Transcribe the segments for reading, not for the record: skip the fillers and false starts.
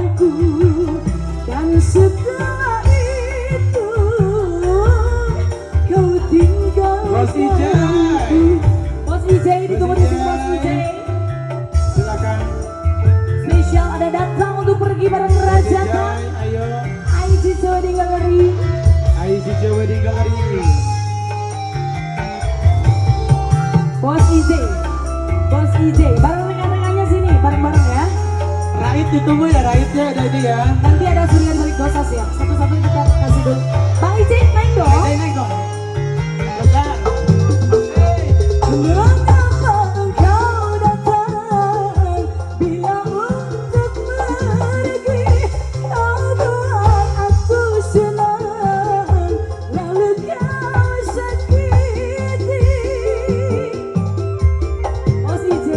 aku, dan setelah itu kau tinggalkan aku. Bos IJ ditunggu di sini, Bos IJ. Silakan. Spesial ada datang untuk pergi bareng Raja kan? Ayo. IJ Wedding Gallery. IJ Wedding Gallery. Bos IJ, Bos IJ, bareng rekan-rekannya sini, bareng-bareng ya. Raid ditunggu ya, Raidnya ada ini ya. Nanti ada Surya balik dosas ya. Satu-satu kita kasih dulu. Bang IJ naik dong. Naik dong. Besar. Mengapa engkau datang bila untuk pergi? Kau buat aku senang, lalu kau sakiti. Bos IJ,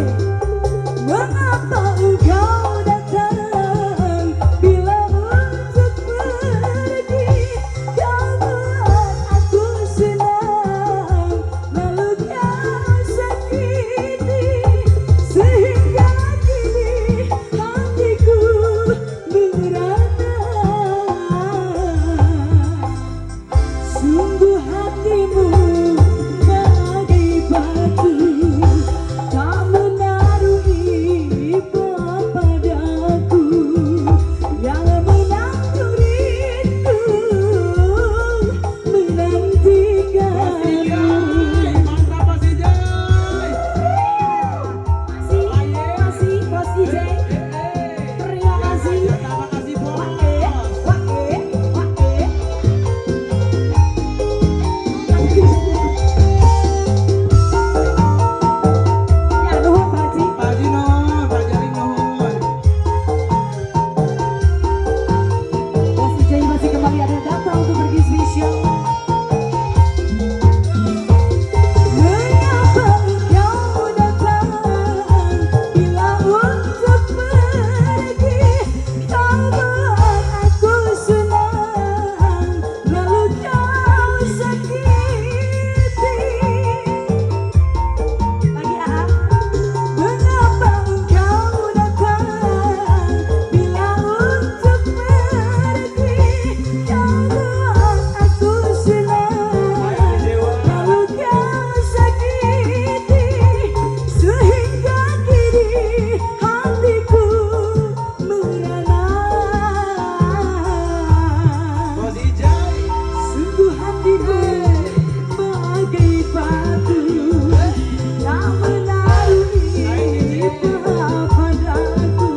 mengapa engkau datang bila untuk pergi? Kau buat aku senang, lalu kau sakiti. Sehingga kini hatiku merana. Sungguh hatimu bagai batu, tak menaruh iba padaku, yang menantu rindu menantikanmu. Mantap Mas IJ. Masih Bos IJ. Terima kasih. Terima kasih Bos. Ya, nuhun Pak Haji. Pak Haji nuhun, Pak Jaring nuhun. Bos IJ masih kembali ada datang untuk pergi spesial. Mengapa engkau datang bila untuk pergi? Kau buat aku senang, lalu kau sakiti. Lagi ah. Mengapa engkau datang bila untuk pergi? Kau buat aku senang, lalu kau sakiti. Sehingga kini hatiku merana. Bos IJ. Sungguh hatimu bagai batu, tak menaruh iba padaku,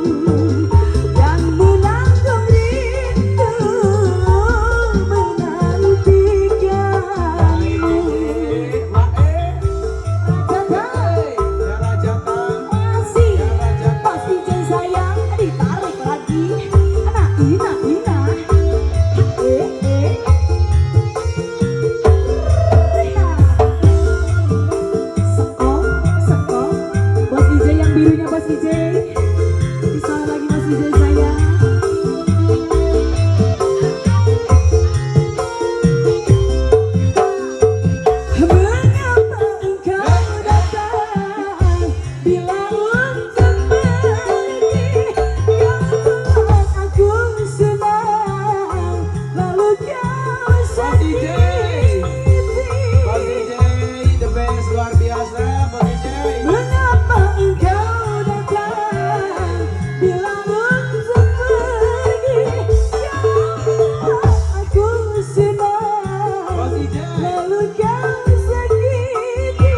yang menanggung rindu menantikanmu. Masih Bos IJ sayang, ditarik lagi. Ina. Sekong. Bos IJ yang birunya Bos IJ. Bisa lagi Bos IJ sayang. Mengapa engkau datang bila untuk pergi? Kau buat aku senang, lalu kau Bos IJ. Bos sakiti. IJ, the best, luar biasa Bos IJ. Mengapa engkau datang bila untuk pergi? Kau buat aku senang, Bos IJ. lalu kau sakiti.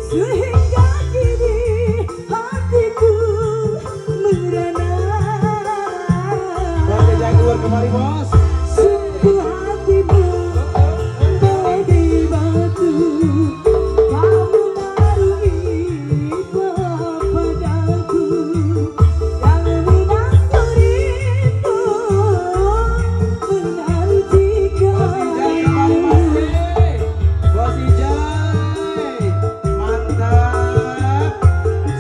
Sehingga kini hatiku merana. Bos IJ keluar kembali Bos. Sungguh hatimu bagai batu, tak menaruh iba padaku, yang menantu rindu menantikanmu. Bos IJ. Mantap.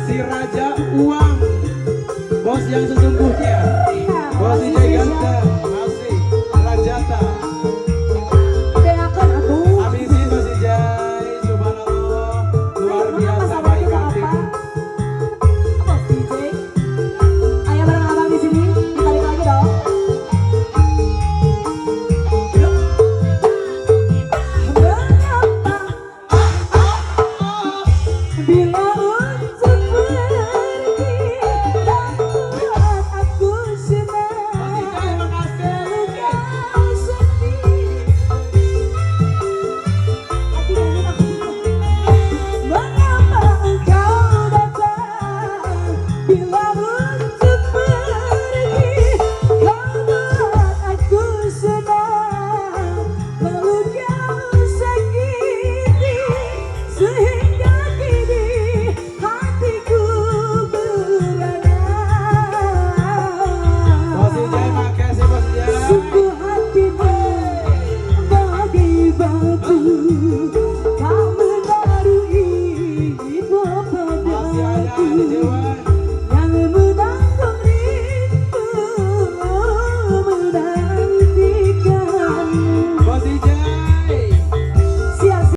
Si Raja Uang. Bos yang sesungguhnya. Bos IJ ganteng. Masih. love